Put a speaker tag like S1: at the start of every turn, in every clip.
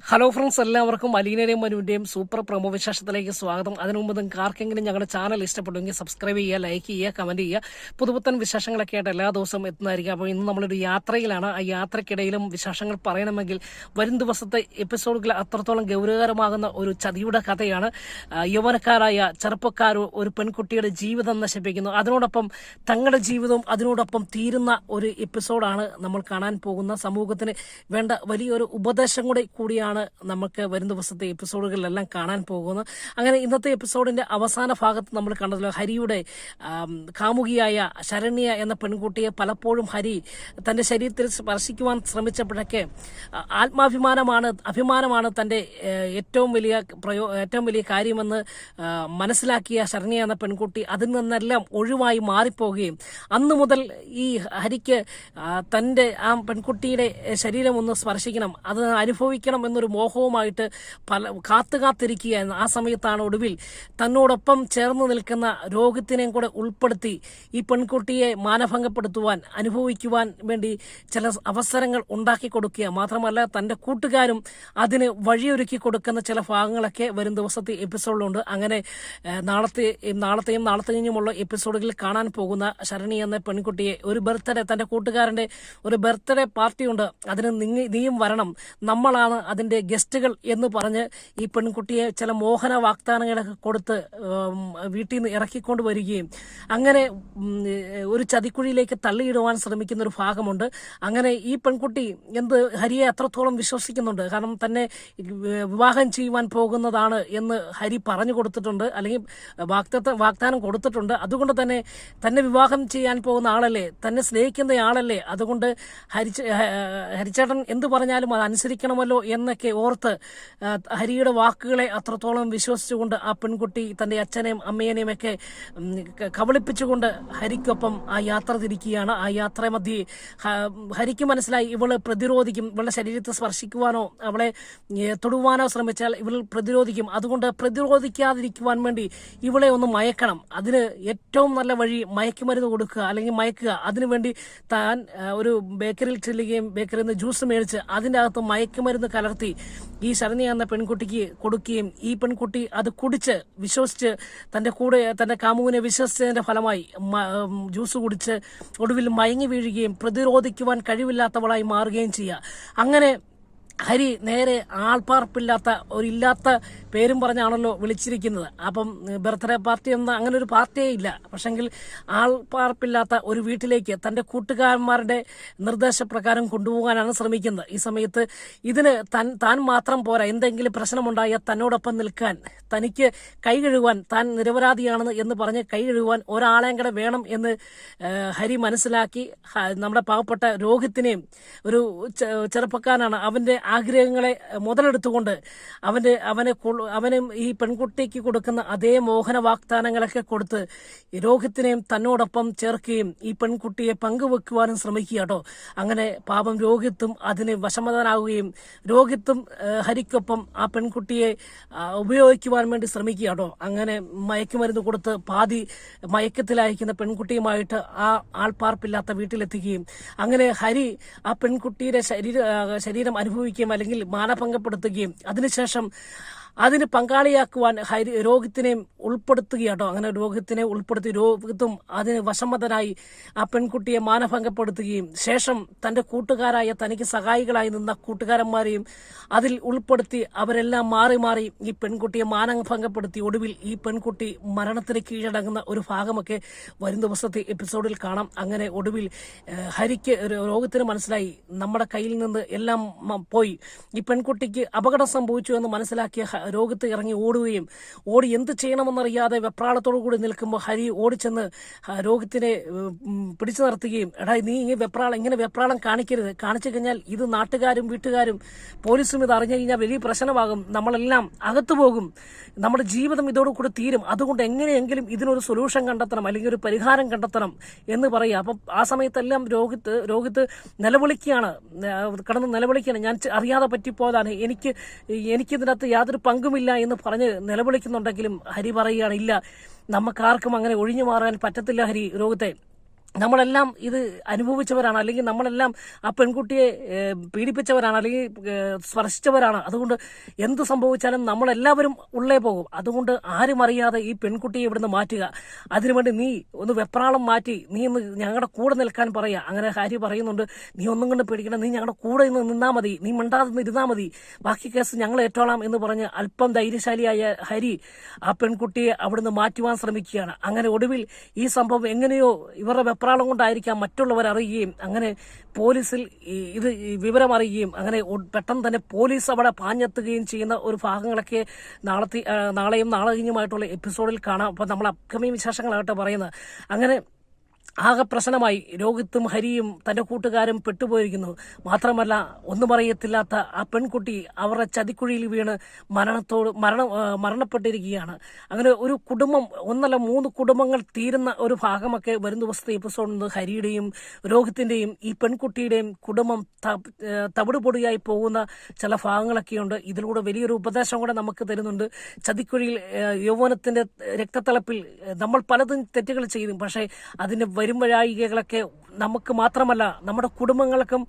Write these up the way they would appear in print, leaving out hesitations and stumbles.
S1: Hello friends, എല്ലാവർക്കും അലീനയുടെയും മനുവിൻ്റെയും super promo വിശേഷത്തിലേക്ക് സ്വാഗതം. അതിനു മുമ്പ് നിങ്ങൾക്ക് ആർക്കെങ്കിലും ഞങ്ങളുടെ ചാനൽ ഇഷ്ടപ്പെടുമെങ്കിൽ സബ്സ്ക്രൈബ് ചെയ്യുക, ലൈക്ക് ചെയ്യുക, കമൻറ്റ് ചെയ്യുക. പുതുപുത്തൻ വിശേഷങ്ങളൊക്കെ ആയിട്ട് എല്ലാ ദിവസവും എത്തുന്നതായിരിക്കും. അപ്പോൾ ഇന്ന് നമ്മളൊരു യാത്രയിലാണ്. ആ യാത്രക്കിടയിലും വിശേഷങ്ങൾ പറയണമെങ്കിൽ വരും ദിവസത്തെ എപ്പിസോഡുകൾ അത്രത്തോളം ഗൗരവകരമാകുന്ന ഒരു ചതിയുടെ കഥയാണ്. യൗവനക്കാരായ ചെറുപ്പക്കാർ ഒരു പെൺകുട്ടിയുടെ ജീവിതം നശിപ്പിക്കുന്നു. അതിനോടൊപ്പം തങ്ങളുടെ ജീവിതവും അതിനോടൊപ്പം തീരുന്ന ഒരു എപ്പിസോഡാണ് നമ്മൾ കാണാൻ പോകുന്ന. സമൂഹത്തിന് വേണ്ട വലിയൊരു ഉപദേശം കൂടിയാണ് നമുക്ക് വരും ദിവസത്തെ എപ്പിസോഡുകളിലെല്ലാം കാണാൻ പോകുന്നത്. അങ്ങനെ ഇന്നത്തെ എപ്പിസോഡിന്റെ അവസാന ഭാഗത്ത് നമ്മൾ കണ്ടല്ലോ, ഹരിയുടെ കാമുകിയായ ശരണ്യ എന്ന പെൺകുട്ടിയെ പലപ്പോഴും ഹരി തന്റെ ശരീരത്തിൽ സ്പർശിക്കുവാൻ ശ്രമിച്ചപ്പോഴൊക്കെ അഭിമാനമാണ് തന്റെ ഏറ്റവും വലിയ കാര്യമെന്ന് മനസ്സിലാക്കിയ ശരണ്യ എന്ന പെൺകുട്ടി അതിൽ നിന്നെല്ലാം ഒഴിവായി മാറിപ്പോവുകയും അന്നു മുതൽ ഈ ഹരിക്ക് തന്റെ ആ പെൺകുട്ടിയുടെ ശരീരം ഒന്ന് സ്പർശിക്കണം, അത് അനുഭവിക്കണം എന്നൊരു മോഹവുമായിട്ട് കാത്തിരിക്കുകയായിരുന്നു. ആ സമയത്താണ് ഒടുവിൽ തന്നോടൊപ്പം ചേർന്ന് നിൽക്കുന്ന രോഹിത്തിനെയും കൂടെ ഉൾപ്പെടുത്തി ഈ പെൺകുട്ടിയെ മാനഭംഗപ്പെടുത്തുവാൻ അനുഭവിക്കുവാൻ വേണ്ടി ചില അവസരങ്ങൾ ഉണ്ടാക്കി കൊടുക്കുക. മാത്രമല്ല തന്റെ കൂട്ടുകാരും അതിന് വഴിയൊരുക്കി കൊടുക്കുന്ന ചില ഭാഗങ്ങളൊക്കെ വരും ദിവസത്തെ എപ്പിസോഡിലുണ്ട്. അങ്ങനെ നാളത്തെയും നാളത്തെ കഴിഞ്ഞുമുള്ള എപ്പിസോഡുകളിൽ കാണാൻ പോകുന്ന ശരണി എന്ന പെൺകുട്ടിയെ ഒരു തന്റെ കൂട്ടുകാരന്റെ ഒരു ബർത്ത്ഡേ പാർട്ടിയുണ്ട്, അതിന് നീയും വരണം, നമ്മളാണ് അതിന്റെ ഗസ്റ്റുകൾ എന്ന് പറഞ്ഞ് ഈ പെൺകുട്ടിയെ ചില മോഹന വാഗ്ദാനങ്ങളൊക്കെ കൊടുത്ത് വീട്ടിൽ നിന്ന് ഇറക്കിക്കൊണ്ട് വരികയും അങ്ങനെ ഒരു ചതിക്കുഴിയിലേക്ക് തള്ളിയിടുവാൻ ശ്രമിക്കുന്ന ഒരു ഭാഗമുണ്ട്. അങ്ങനെ ഈ പെൺകുട്ടി ഹരിയെ അത്രത്തോളം വിശ്വസിക്കുന്നുണ്ട്. കാരണം തന്നെ വിവാഹം ചെയ്യുവാൻ പോകുന്നതാണ് എന്ന് ഹരി പറഞ്ഞു കൊടുത്തിട്ടുണ്ട്, അല്ലെങ്കിൽ വാഗ്ദാനം കൊടുത്തിട്ടുണ്ട്. അതുകൊണ്ട് തന്നെ വിവാഹം ചെയ്യാൻ പോകുന്ന ആളല്ലേ, തന്നെ സ്നേഹിക്കുന്ന ആളല്ലേ, അതുകൊണ്ട് ഹരിച്ചേട്ടൻ എന്ത് പറഞ്ഞാലും അത് അനുസരിക്കണമല്ലോ എന്നൊക്കെ ഓർത്ത് ഹരിയുടെ വാക്കുകളെ അത്രത്തോളം വിശ്വസിച്ചുകൊണ്ട് ആ പെൺകുട്ടി തന്റെ അച്ഛനെയും അമ്മേനെയും ഒക്കെ കബളിപ്പിച്ചുകൊണ്ട് ഹരിക്കൊപ്പം ആ യാത്ര തിരിക്കുകയാണ്. ആ യാത്ര മധ്യേ ഹരിക്ക് മനസ്സിലായി ഇവള് പ്രതിരോധിക്കും, ഇവളുടെ ശരീരത്തെ സ്പർശിക്കുവാനോ അവളെ തൊടുവാനോ ശ്രമിച്ചാൽ ഇവൾ പ്രതിരോധിക്കും. അതുകൊണ്ട് പ്രതിരോധിക്കാതിരിക്കുവാൻ വേണ്ടി ഇവളെ ഒന്ന് മയക്കണം. അതിന് ഏറ്റവും നല്ല വഴി മയക്കുമരുന്ന് കൊടുക്കുക, അല്ലെങ്കിൽ മയക്കുക. അതിനുവേണ്ടി താൻ ഒരു ബേക്കറിയിൽ ചെല്ലുകയും ബേക്കറിയിൽ നിന്ന് ജ്യൂസ് മേടിച്ച് അതിൻ്റെ അകത്ത് മയക്കുമരുന്ന് കലർത്തി ഈ ശരണ്യ എന്ന പെൺകുട്ടിക്ക് കൊടുക്കുകയും ഈ പെൺകുട്ടി അത് കുടിച്ച് വിശ്വസിച്ച് തന്റെ കാമുവിനെ വിശ്വസിച്ചതിന്റെ ഫലമായി ജ്യൂസ് കുടിച്ച് ഒടുവിൽ മയങ്ങി വീഴുകയും പ്രതിരോധിക്കുവാൻ കഴിവില്ലാത്തവളായി മാറുകയും ചെയ്യുക. അങ്ങനെ ഹരി നേരെ ആൾപ്പാർപ്പില്ലാത്ത ഇല്ലാത്ത പേരും പറഞ്ഞാണല്ലോ വിളിച്ചിരിക്കുന്നത്. അപ്പം ബർത്ത്ഡേ പാർട്ടി എന്ന അങ്ങനെ ഒരു പാർട്ടിയേ ഇല്ല, പക്ഷെങ്കിൽ ആൾപ്പാർപ്പില്ലാത്ത ഒരു വീട്ടിലേക്ക് തന്റെ കൂട്ടുകാരന്മാരുടെ നിർദ്ദേശപ്രകാരം കൊണ്ടുപോകാനാണ് ശ്രമിക്കുന്നത്. ഈ സമയത്ത് ഇതിന് താൻ മാത്രം പോരാ, എന്തെങ്കിലും പ്രശ്നമുണ്ടായാൽ തന്നോടൊപ്പം നിൽക്കാൻ, തനിക്ക് കൈ കഴുകുവാൻ, താൻ നിരപരാധിയാണെന്ന് എന്ന് പറഞ്ഞ് കൈ കഴുകുവാൻ ഒരാളെയും കൂടെ വേണം എന്ന് ഹരി മനസ്സിലാക്കി നമ്മുടെ പാവപ്പെട്ട രോഹിത്തിനെയും, ഒരു ചെറുപ്പക്കാരനാണ്, അവന്റെ ആഗ്രഹങ്ങളെ മുതലെടുത്തുകൊണ്ട് അവനും ഈ പെൺകുട്ടിക്ക് കൊടുക്കുന്ന അതേ മോഹന വാഗ്ദാനങ്ങളൊക്കെ കൊടുത്ത് രോഹിത്തിനെയും തന്നോടൊപ്പം ചേർക്കുകയും ഈ പെൺകുട്ടിയെ പങ്കുവെക്കുവാനും ശ്രമിക്കുക കേട്ടോ. അങ്ങനെ പാപം രോഹിത്തും അതിന് വശമതനാവുകയും രോഹിത്തും ഹരിക്കൊപ്പം ആ പെൺകുട്ടിയെ ഉപയോഗിക്കുവാൻ വേണ്ടി ശ്രമിക്കുക കേട്ടോ. അങ്ങനെ മയക്കുമരുന്ന് കൊടുത്ത് പാതി മയക്കത്തിലായിരിക്കുന്ന പെൺകുട്ടിയുമായിട്ട് ആ ആൾപ്പാർപ്പില്ലാത്ത വീട്ടിലെത്തിക്കുകയും അങ്ങനെ ഹരി ആ പെൺകുട്ടിയുടെ ശരീരം അനുഭവിക്കുകയും അല്ലെങ്കിൽ മാനഭംഗപ്പെടുത്തുകയും അതിനുശേഷം അതിന് പങ്കാളിയാക്കുവാൻ രോഹിത്തിനെയും ഉൾപ്പെടുത്തുകയാട്ടോ. അങ്ങനെ രോഹിത്തിനെ ഉൾപ്പെടുത്തി രോഹിത്തും അതിന് വശംവദനായി ആ പെൺകുട്ടിയെ മാനഭംഗപ്പെടുത്തുകയും ശേഷം തന്റെ കൂട്ടുകാരായ തനിക്ക് സഹായികളായി നിന്ന കൂട്ടുകാരന്മാരെയും അതിൽ ഉൾപ്പെടുത്തി അവരെല്ലാം മാറി ഈ പെൺകുട്ടിയെ മാനഭംഗപ്പെടുത്തി ഒടുവിൽ ഈ പെൺകുട്ടി മരണത്തിന് കീഴടങ്ങുന്ന ഒരു ഭാഗമൊക്കെ വരും ദിവസത്തെ എപ്പിസോഡിൽ കാണാം. അങ്ങനെ ഒടുവിൽ രോഹിത്തിന് മനസ്സിലായി നമ്മുടെ കയ്യിൽ നിന്ന് എല്ലാം പോയി, ഈ പെൺകുട്ടിക്ക് അപകടം സംഭവിച്ചു എന്ന് മനസ്സിലാക്കിയ രോഹിത്ത് ഇറങ്ങി ഓടി എന്ത് ചെയ്യണമെന്നറിയാതെ വെപ്രാളത്തോടു കൂടി നിൽക്കുമ്പോൾ ഹരി ഓടിച്ചെന്ന് രോഹിത്തിനെ പിടിച്ചു നിർത്തുകയും, എടാ നീ ഇങ്ങനെ വെപ്രാളം കാണിച്ചു കഴിഞ്ഞാൽ ഇത് നാട്ടുകാരും വീട്ടുകാരും പോലീസും ഇത് അറിഞ്ഞു കഴിഞ്ഞാൽ വലിയ പ്രശ്നമാകും, നമ്മളെല്ലാം അകത്തു പോകും, നമ്മുടെ ജീവിതം ഇതോടുകൂടി തീരും, അതുകൊണ്ട് എങ്ങനെയെങ്കിലും ഇതിനൊരു സൊല്യൂഷൻ കണ്ടെത്തണം, അല്ലെങ്കിൽ ഒരു പരിഹാരം കണ്ടെത്തണം എന്ന് പറയുക. അപ്പം ആ സമയത്തെല്ലാം രോഹിത്ത് നിലവിളിക്കുകയാണ്, ഞാൻ അറിയാതെ പറ്റിപ്പോയതാണ്, എനിക്കിതിനകത്ത് യാതൊരു പങ്കുമില്ല എന്ന് പറഞ്ഞ് നിലവിളിക്കുന്നുണ്ടെങ്കിലും ഹരി പറയുകയാണ്, ഇല്ല, നമുക്കാർക്കും അങ്ങനെ ഒഴിഞ്ഞു മാറാൻ പറ്റത്തില്ല ഹരി, രോഹിത്തെ നമ്മളെല്ലാം ഇത് അനുഭവിച്ചവരാണ്, അല്ലെങ്കിൽ നമ്മളെല്ലാം ആ പെൺകുട്ടിയെ പീഡിപ്പിച്ചവരാണ്, അല്ലെങ്കിൽ സ്പർശിച്ചവരാണ്. അതുകൊണ്ട് എന്ത് സംഭവിച്ചാലും നമ്മളെല്ലാവരും ഉള്ളേ പോകും. അതുകൊണ്ട് ആരും അറിയാതെ ഈ പെൺകുട്ടിയെ ഇവിടുന്ന് മാറ്റുക. അതിനുവേണ്ടി നീ ഒന്ന് വെപ്രാളം മാറ്റി നീ ഒന്ന് ഞങ്ങളുടെ കൂടെ നിൽക്കാൻ പറയുക. അങ്ങനെ ഹരി പറയുന്നുണ്ട്, നീ ഒന്നും കൊണ്ട് പേടിക്കണം, നീ ഞങ്ങളുടെ കൂടെ നിന്നാൽ മതി, നീ മിണ്ടാതെ ഇരുന്നാൽ മതി, ബാക്കി കേസ് ഞങ്ങൾ ഏറ്റോളാം എന്ന് പറഞ്ഞ് അല്പം ധൈര്യശാലിയായ ഹരി ആ പെൺകുട്ടിയെ അവിടുന്ന് മാറ്റുവാൻ ശ്രമിക്കുകയാണ്. അങ്ങനെ ഒടുവിൽ ഈ സംഭവം എങ്ങനെയോ ഇവരുടെ വെപ്രാളം കൊണ്ടായിരിക്കാം മറ്റുള്ളവർ അറിയുകയും അങ്ങനെ പോലീസിൽ ഇത് വിവരം അറിയുകയും അങ്ങനെ പെട്ടെന്ന് തന്നെ പോലീസ് അവിടെ പാഞ്ഞെത്തുകയും ചെയ്യുന്ന ഒരു ഭാഗങ്ങളൊക്കെ നാളെയും നാളെ കഴിഞ്ഞുമായിട്ടുള്ള എപ്പിസോഡിൽ കാണാം. അപ്പോൾ നമ്മൾ അപ്കമിങ് വിശേഷങ്ങളാകട്ടെ പറയുന്നത്. അങ്ങനെ ആകെ പ്രശ്നമായി. രോഹിത്തും ഹരിയും തന്റെ കൂട്ടുകാരും പെട്ടുപോയിരിക്കുന്നു. മാത്രമല്ല ഒന്നും അറിയത്തില്ലാത്ത ആ പെൺകുട്ടി അവരുടെ ചതിക്കുഴിയിൽ വീണ് മരണപ്പെട്ടിരിക്കുകയാണ്. അങ്ങനെ ഒരു കുടുംബം, ഒന്നല്ല 3 കുടുംബങ്ങൾ തീരുന്ന ഒരു ഭാഗമൊക്കെ വരും ദിവസത്തെ എപ്പിസോഡിൽ നിന്ന് ഹരിയുടെയും രോഹിത്തിന്റെയും ഈ പെൺകുട്ടിയുടെയും കുടുംബം തവിടുപൊടിയായി പോകുന്ന ചില ഭാഗങ്ങളൊക്കെയുണ്ട്. ഇതിലൂടെ വലിയൊരു ഉപദേശം കൂടെ നമുക്ക് തരുന്നുണ്ട്. ചതിക്കുഴിയിൽ യൗവനത്തിന്റെ രക്തത്തിളപ്പിൽ നമ്മൾ പലതും തെറ്റുകൾ ചെയ്യും. പക്ഷേ അതിന്റെ വരുംവഴായികകളൊക്കെ നമുക്ക് മാത്രമല്ല നമ്മുടെ കുടുംബങ്ങൾക്കും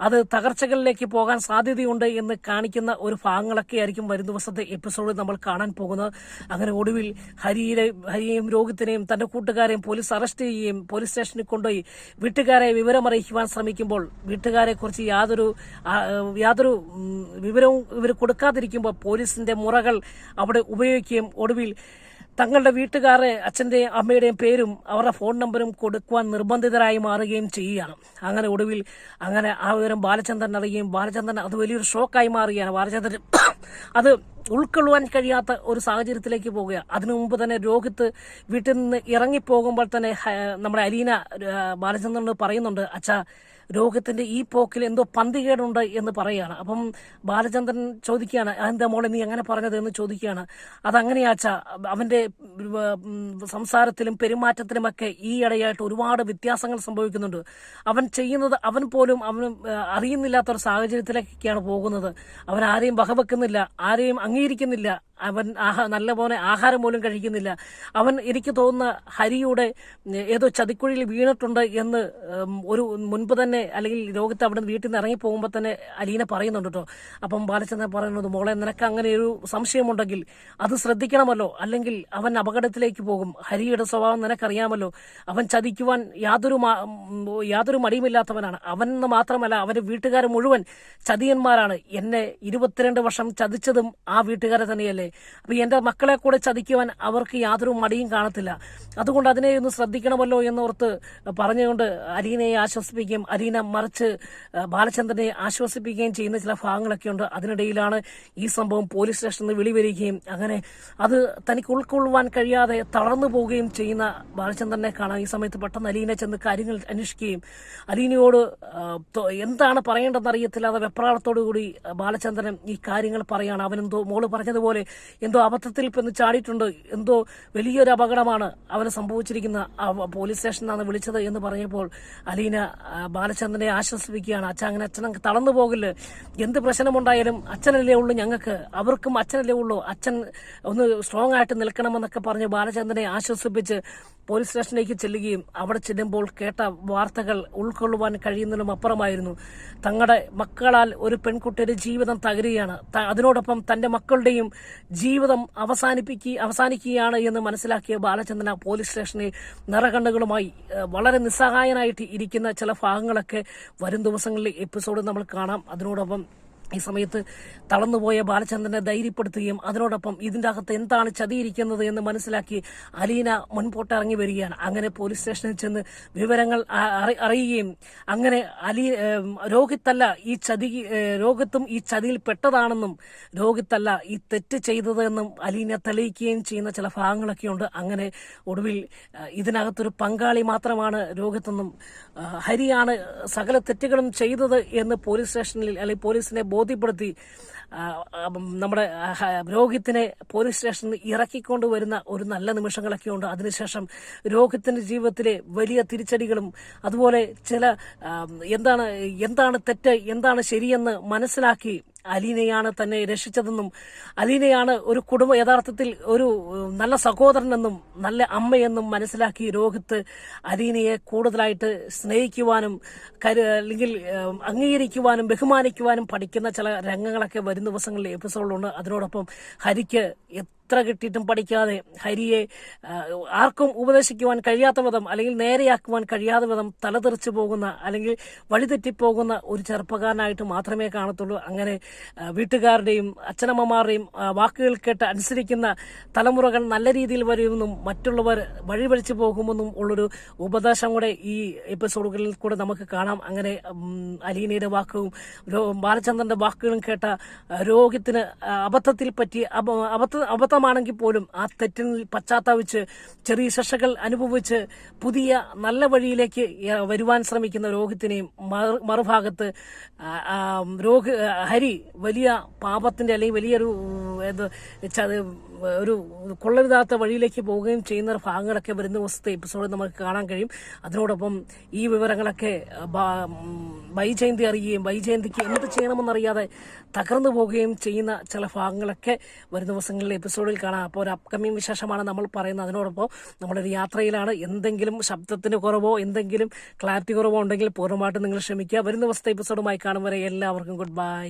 S1: അത് തകർച്ചകളിലേക്ക് പോകാൻ സാധ്യതയുണ്ട് എന്ന് കാണിക്കുന്ന ഒരു ഭാഗങ്ങളൊക്കെ ആയിരിക്കും വരും ദിവസത്തെ എപ്പിസോഡിൽ നമ്മൾ കാണാൻ പോകുന്നത്. അങ്ങനെ ഒടുവിൽ ഹരിയെയും രോഹിത്തിനെയും തന്റെ കൂട്ടുകാരെയും പോലീസ് അറസ്റ്റ് ചെയ്യുകയും പോലീസ് സ്റ്റേഷനിൽ കൊണ്ടുപോയി വീട്ടുകാരെ വിവരമറിയിക്കുവാൻ ശ്രമിക്കുമ്പോൾ വീട്ടുകാരെ കുറിച്ച് യാതൊരു വിവരവും ഇവർ കൊടുക്കാതിരിക്കുമ്പോൾ പോലീസിന്റെ മുറകൾ അവിടെ ഉപയോഗിക്കുകയും ഒടുവിൽ തങ്ങളുടെ വീട്ടുകാരെ അച്ഛന്റെയും അമ്മയുടെയും പേരും അവരുടെ ഫോൺ നമ്പരും കൊടുക്കുവാൻ നിർബന്ധിതരായി മാറുകയും ചെയ്യുകയാണ്. അങ്ങനെ ഒടുവിൽ അങ്ങനെ ആ വിവരം ബാലചന്ദ്രൻ അറിയുകയും ബാലചന്ദ്രൻ അത് വലിയൊരു ഷോക്കായി മാറുകയാണ്. ബാലചന്ദ്രൻ അത് ഉൾക്കൊള്ളുവാൻ കഴിയാത്ത ഒരു സാഹചര്യത്തിലേക്ക് പോവുക. അതിനു മുമ്പ് തന്നെ രോഹിത്ത് വീട്ടിൽ നിന്ന് ഇറങ്ങിപ്പോകുമ്പോൾ തന്നെ നമ്മുടെ അലീന ബാലചന്ദ്രനോട് പറയുന്നുണ്ട്, അച്ഛാ രോഗത്തിന്റെ ഈ പോക്കിൽ എന്തോ പന്തികേടുണ്ട് എന്ന് പറയുകയാണ്. അപ്പം ബാലചന്ദ്രൻ ചോദിക്കുകയാണ്, എന്താ മോളെ നീ അങ്ങനെ പറഞ്ഞത് എന്ന് ചോദിക്കുകയാണ്. അതങ്ങനെയാച്ച അവന്റെ സംസാരത്തിലും പെരുമാറ്റത്തിലുമൊക്കെ ഈ ഇടയായിട്ട് ഒരുപാട് വ്യത്യാസങ്ങൾ സംഭവിക്കുന്നുണ്ട്. അവൻ ചെയ്യുന്നത് അവൻ പോലും അവന് അറിയുന്നില്ലാത്തൊരു സാഹചര്യത്തിലേക്കാണ് പോകുന്നത്. അവൻ ആരെയും വകവെക്കുന്നില്ല, ആരെയും അംഗീകരിക്കുന്നില്ല, അവൻ നല്ലപോലെ ആഹാരം പോലും കഴിക്കുന്നില്ല. അവൻ എനിക്ക് തോന്നുന്ന ഹരിയുടെ ഏതോ ചതിക്കുഴിയിൽ വീണിട്ടുണ്ട് എന്ന് ഒരു മുൻപ് തന്നെ അല്ലെങ്കിൽ രോഗത്തെ അവിടെ വീട്ടിൽ നിന്ന് ഇറങ്ങി പോകുമ്പോൾ തന്നെ അലീന പറയുന്നുണ്ട് കേട്ടോ. അപ്പം ബാലചന്ദ്രൻ പറയുന്നത്, മോളെ നിനക്ക് അങ്ങനെ ഒരു സംശയമുണ്ടെങ്കിൽ അത് ശ്രദ്ധിക്കണമല്ലോ, അല്ലെങ്കിൽ അവൻ അപകടത്തിലേക്ക് പോകും. ഹരിയുടെ സ്വഭാവം നിനക്കറിയാമല്ലോ, അവൻ ചതിക്കുവാൻ യാതൊരു മടിയുമില്ലാത്തവനാണ്. അവനെന്ന് മാത്രമല്ല അവന്റെ വീട്ടുകാർ മുഴുവൻ ചതിയന്മാരാണ്. എന്നെ 22 വർഷം ചതിച്ചതും ആ വീട്ടുകാരെ തന്നെയല്ലേ. അപ്പൊ എന്റെ മക്കളെ കൂടെ ചതിക്കുവാൻ അവർക്ക് യാതൊരു മടിയും കാണത്തില്ല. അതുകൊണ്ട് അതിനെ ഒന്ന് ശ്രദ്ധിക്കണമല്ലോ എന്നോർത്ത് പറഞ്ഞുകൊണ്ട് അലീനയെ ആശ്വസിപ്പിക്കുകയും അലീന മറിച്ച് ബാലചന്ദ്രനെ ആശ്വസിപ്പിക്കുകയും ചെയ്യുന്ന ചില ഭാഗങ്ങളൊക്കെ ഉണ്ട്. അതിനിടയിലാണ് ഈ സംഭവം പോലീസ് സ്റ്റേഷനിൽ വിളിവരികയും അങ്ങനെ അത് തനിക്ക് ഉൾക്കൊള്ളുവാൻ കഴിയാതെ തളർന്നു പോവുകയും ചെയ്യുന്ന ബാലചന്ദ്രനെ കാണാൻ ഈ സമയത്ത് പെട്ടെന്ന് അലീന ചെന്ന് കാര്യങ്ങൾ അന്വേഷിക്കുകയും അലീനയോട് എന്താണ് പറയേണ്ടതെന്ന് അറിയത്തില്ലാതെ വെപ്രാളത്തോടു കൂടി ബാലചന്ദ്രൻ ഈ കാര്യങ്ങൾ പറയാണ്. അവനെന്തോ മോള് പറഞ്ഞതുപോലെ എന്തോ അബദ്ധത്തിൽ പെന്ന് ചാടിയിട്ടുണ്ട്, എന്തോ വലിയൊരു അപകടമാണ് അവന് സംഭവിച്ചിരിക്കുന്ന പോലീസ് സ്റ്റേഷനിലാണ് വിളിച്ചത് എന്ന് പറഞ്ഞപ്പോൾ അലീന ബാലചന്ദ്രനെ ആശ്വസിപ്പിക്കുകയാണ്. അച്ഛൻ തളർന്നു പോകില്ല, എന്ത് പ്രശ്നമുണ്ടായാലും അച്ഛനല്ലേ ഉള്ളൂ, ഞങ്ങൾക്ക് അവർക്കും അച്ഛനല്ലേ ഉള്ളൂ, അച്ഛൻ ഒന്ന് സ്ട്രോങ് ആയിട്ട് നിൽക്കണമെന്നൊക്കെ പറഞ്ഞ് ബാലചന്ദ്രനെ ആശ്വസിപ്പിച്ച് പോലീസ് സ്റ്റേഷനിലേക്ക് ചെല്ലുകയും അവിടെ ചെല്ലുമ്പോൾ കേട്ട വാർത്തകൾ ഉൾക്കൊള്ളുവാൻ കഴിയുന്നതിനും അപ്പുറമായിരുന്നു. തങ്ങളുടെ മക്കളാൽ ഒരു പെൺകുട്ടിയുടെ ജീവിതം തകരുകയാണ്, അതിനോടൊപ്പം തന്റെ മക്കളുടെയും ജീവിതം അവസാനിക്കുകയാണ് എന്ന് മനസ്സിലാക്കിയ ബാലചന്ദ്രൻ പോലീസ് സ്റ്റേഷനിൽ നിറകണ്ണുകളുമായി വളരെ നിസ്സഹായനായിട്ട് ഇരിക്കുന്ന ചില ഭാഗങ്ങളൊക്കെ വരും ദിവസങ്ങളിൽ എപ്പിസോഡ് നമ്മൾ കാണാം. അതിനോടൊപ്പം ഈ സമയത്ത് തളർന്നുപോയ ബാലചന്ദ്രനെ ധൈര്യപ്പെടുത്തുകയും അതിനോടൊപ്പം ഇതിൻ്റെ അകത്ത് എന്താണ് ചതിയിരിക്കുന്നത് എന്ന് മനസ്സിലാക്കി അലീന മുൻപോട്ട് ഇറങ്ങി വരികയാണ്. അങ്ങനെ പോലീസ് സ്റ്റേഷനിൽ ചെന്ന് വിവരങ്ങൾ അറിയുകയും അങ്ങനെ രോഹിത്തും ഈ ചതിയിൽ പെട്ടതാണെന്നും രോഹിത്തല്ല ഈ തെറ്റ് ചെയ്തതെന്നും അലീന തെളിയിക്കുകയും ചെയ്യുന്ന ചില ഭാഗങ്ങളൊക്കെ ഉണ്ട്. അങ്ങനെ ഒടുവിൽ ഇതിനകത്തൊരു പങ്കാളി മാത്രമാണ് രോഹിത്തെന്നും ഹരിയാണ് സകല തെറ്റുകളും ചെയ്തത് എന്ന് പോലീസ് സ്റ്റേഷനിൽ അല്ലെങ്കിൽ പോലീസിനെ ബോധ്യപ്പെടുത്തി നമ്മുടെ രോഹിത്തിനെ പോലീസ് സ്റ്റേഷനിൽ ഇറക്കിക്കൊണ്ടുവരുന്ന ഒരു നല്ല നിമിഷങ്ങളൊക്കെ ഉണ്ട്. അതിനുശേഷം രോഹിത്തിന്റെ ജീവിതത്തിലെ വലിയ തിരിച്ചടികളും അതുപോലെ ചില എന്താണ് തെറ്റ് എന്താണ് ശരിയെന്ന് മനസ്സിലാക്കി അലീനയാണ് തന്നെ രക്ഷിച്ചതെന്നും അലീനയാണ് ഒരു യഥാർത്ഥത്തിൽ ഒരു നല്ല സഹോദരനെന്നും നല്ല അമ്മയെന്നും മനസ്സിലാക്കി രോഹിത്ത് അലീനയെ കൂടുതലായിട്ട് സ്നേഹിക്കുവാനും അല്ലെങ്കിൽ അംഗീകരിക്കുവാനും ബഹുമാനിക്കുവാനും പഠിക്കുന്ന ചില രംഗങ്ങളൊക്കെ വരും ദിവസങ്ങളിലെ എപ്പിസോഡിലുണ്ട്. അതിനോടൊപ്പം ഹരിക്ക് എത്ര കിട്ടിയിട്ടും പഠിക്കാതെ ഹരിയെ ആർക്കും ഉപദേശിക്കുവാൻ കഴിയാത്ത വിധം അല്ലെങ്കിൽ നേരെയാക്കുവാൻ കഴിയാത്ത വിധം തലതെറിച്ചു പോകുന്ന അല്ലെങ്കിൽ വഴിതെറ്റിപ്പോകുന്ന ഒരു ചെറുപ്പക്കാരനായിട്ട് മാത്രമേ കാണത്തുള്ളൂ. അങ്ങനെ വീട്ടുകാരുടെയും അച്ഛനമ്മമാരുടെയും വാക്കുകൾ കേട്ട് അനുസരിക്കുന്ന തലമുറകൾ നല്ല രീതിയിൽ വരുമെന്നും മറ്റുള്ളവർ വഴിവഴിച്ചു പോകുമെന്നും ഉള്ളൊരു ഉപദേശം കൂടെ ഈ എപ്പിസോഡുകളിൽ കൂടെ നമുക്ക് കാണാം. അങ്ങനെ അലീനയുടെ വാക്കും ബാലചന്ദ്രന്റെ വാക്കുകളും കേട്ട രോഹിത്തിന് അബദ്ധത്തിൽ പറ്റി അബദ്ധമാണെങ്കിൽ പോലും ആ തെറ്റിൽ പശ്ചാത്താപിച്ച് ചെറിയ ശിക്ഷകൾ അനുഭവിച്ച് പുതിയ നല്ല വഴിയിലേക്ക് വരുവാൻ ശ്രമിക്കുന്ന രോഹിത്തിനെയും മറുഭാഗത്ത് ഹരി വലിയ പാപത്തിന്റെ അല്ലെങ്കിൽ വലിയൊരു ഒരു കൊള്ളരുതാത്ത വഴിയിലേക്ക് പോവുകയും ചെയ്യുന്ന ഭാഗങ്ങളൊക്കെ വരുന്ന ദിവസത്തെ എപ്പിസോഡിൽ നമുക്ക് കാണാൻ കഴിയും. അതിനോടൊപ്പം ഈ വിവരങ്ങളൊക്കെ വൈജയന്തി അറിയുകയും വൈജയന്തിക്ക് എന്ത് ചെയ്യണമെന്നറിയാതെ തകർന്നു പോവുകയും ചെയ്യുന്ന ചില ഭാഗങ്ങളൊക്കെ വരും ദിവസങ്ങളിലെ എപ്പിസോഡിൽ കാണാം. അപ്പോൾ ഒരു അപ്കമിങ് വിശേഷമാണ് നമ്മൾ പറയുന്നത്. അതിനോടൊപ്പം നമ്മളൊരു യാത്രയിലാണ്. എന്തെങ്കിലും ശബ്ദത്തിന് കുറവോ എന്തെങ്കിലും ക്ലാരിറ്റി കുറവോ ഉണ്ടെങ്കിൽ പൂർണ്ണമായിട്ട് നിങ്ങൾ ക്ഷമിക്കുക. വരും ദിവസത്തെ എപ്പിസോഡുമായി കാണും വരെ എല്ലാവർക്കും ഗുഡ് ബൈ.